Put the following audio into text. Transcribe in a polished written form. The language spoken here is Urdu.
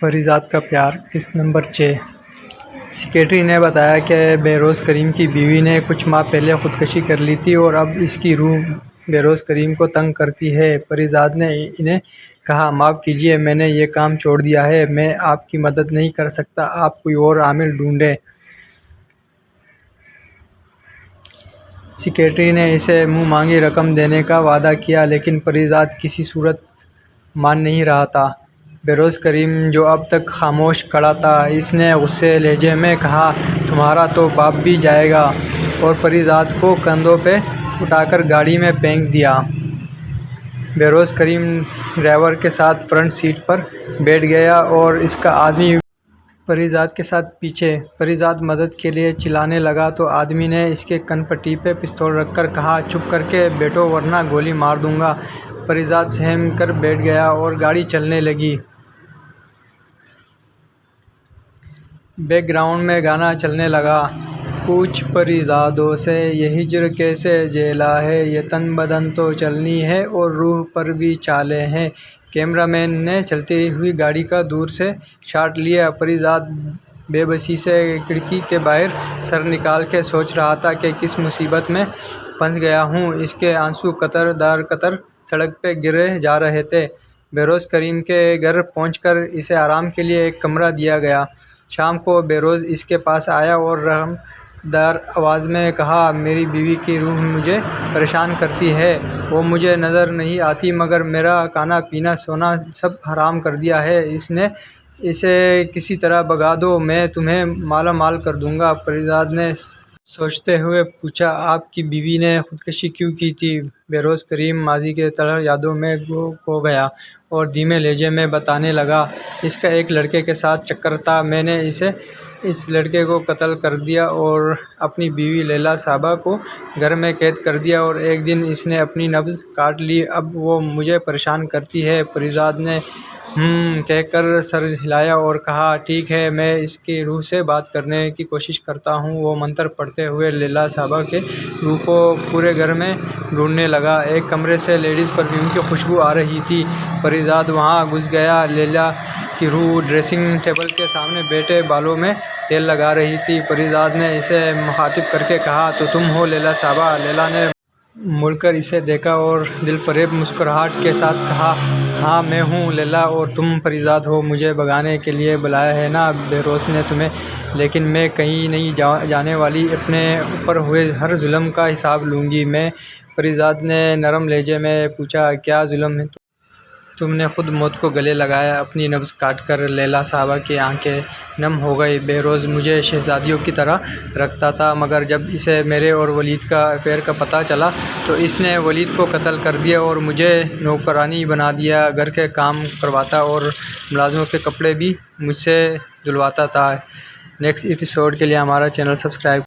پریزاد کا پیار قسط نمبر 6۔ سیکریٹری نے بتایا کہ بہروز کریم کی بیوی نے کچھ ماہ پہلے خودکشی کر لی تھی اور اب اس کی روح بہروز کریم کو تنگ کرتی ہے۔ پریزاد نے انہیں کہا، معاف کیجیے، میں نے یہ کام چھوڑ دیا ہے، میں آپ کی مدد نہیں کر سکتا، آپ کوئی اور عامل ڈھونڈیں۔ سیکریٹری نے اسے منہ مانگی رقم دینے کا وعدہ کیا، لیکن پریزاد کسی صورت مان نہیں رہا تھا۔ بہروز کریم جو اب تک خاموش کھڑا تھا، اس نے غصے لہجے میں کہا، تمہارا تو باپ بھی جائے گا، اور پریزاد کو کندھوں پہ اٹھا کر گاڑی میں پھینک دیا۔ بہروز کریم ڈرائیور کے ساتھ فرنٹ سیٹ پر بیٹھ گیا اور اس کا آدمی پریزاد کے ساتھ پیچھے۔ پریزاد مدد کے لیے چلانے لگا تو آدمی نے اس کے کن پٹی پہ پستول رکھ کر کہا، چپ کر کے بیٹھو ورنہ گولی مار دوں گا۔ پریزاد سہم کر بیٹھ گیا اور گاڑی چلنے لگی۔ بیک گراؤنڈ میں گانا چلنے لگا، پوچھ پریزادوں سے یہ ہجر کیسے جھیلا ہے، یہ تن بدن تو چلنی ہے اور روح پر بھی چالیں ہیں۔ کیمرہ مین نے چلتی ہوئی گاڑی کا دور سے شاٹ لیا۔ پریزاد بے بسی سے کھڑکی کے باہر سر نکال کے سوچ رہا تھا کہ کس مصیبت میں پھنس گیا ہوں۔ اس کے آنسو قطر در قطر سڑک پہ گرے جا رہے تھے۔ بہروز کریم کے گھر پہنچ کر اسے آرام کے لیے ایک کمرہ دیا گیا۔ شام کو بہروز اس کے پاس آیا اور رحم دار آواز میں کہا، میری بیوی کی روح مجھے پریشان کرتی ہے، وہ مجھے نظر نہیں آتی مگر میرا کھانا پینا سونا سب حرام کر دیا ہے، اس نے اسے کسی طرح بھگا دو، میں تمہیں مالا مال کر دوں گا۔ پریزاد نے سوچتے ہوئے پوچھا، آپ کی بیوی نے خودکشی کیوں کی تھی؟ بہروز کریم ماضی کے تلخ یادوں میں کھو گیا اور دھیمے لہجے میں بتانے لگا، اس کا ایک لڑکے کے ساتھ چکر تھا، میں نے اس لڑکے کو قتل کر دیا اور اپنی بیوی لیلا صاحبہ کو گھر میں قید کر دیا اور ایک دن اس نے اپنی نبض کاٹ لی، اب وہ مجھے پریشان کرتی ہے۔ پریزاد نے کہہ کر سر ہلایا اور کہا، ٹھیک ہے، میں اس کی روح سے بات کرنے کی کوشش کرتا ہوں۔ وہ منتر پڑھتے ہوئے لیلا صاحبہ کے روح کو پورے گھر میں ڈھونڈنے لگا۔ ایک کمرے سے لیڈیز پرفیوم کی خوشبو آ رہی تھی۔ پریزاد وہاں گھس گیا۔ لیلا کی روح ڈریسنگ ٹیبل کے سامنے بیٹھے بالوں میں تیل لگا رہی تھی۔ پریزاد نے اسے مخاطب کر کے کہا، تو تم ہو لیلا صاحبہ؟ لیلا نے مڑ کر اسے دیکھا اور دل فریب مسکراہٹ کے ساتھ کہا، ہاں میں ہوں لیلا، اور تم پریزاد ہو، مجھے بھگانے کے لیے بلایا ہے نا بہروز نے تمہیں، لیکن میں کہیں نہیں جانے والی، اپنے اوپر ہوئے ہر ظلم کا حساب لوں گی میں۔ پریزاد نے نرم لہجے میں پوچھا، کیا ظلم ہے؟ تم نے خود موت کو گلے لگایا، اپنی نبض کاٹ کر۔ لیلا صاحبہ کی آنکھیں نم ہو گئی۔ بہروز مجھے شہزادیوں کی طرح رکھتا تھا، مگر جب اسے میرے اور ولید کا افیئر کا پتہ چلا تو اس نے ولید کو قتل کر دیا اور مجھے نوکرانی بنا دیا، گھر کے کام کرواتا اور ملازموں کے کپڑے بھی مجھ سے دھلواتا تھا۔ نیکسٹ ایپیسوڈ کے لیے ہمارا چینل سبسکرائب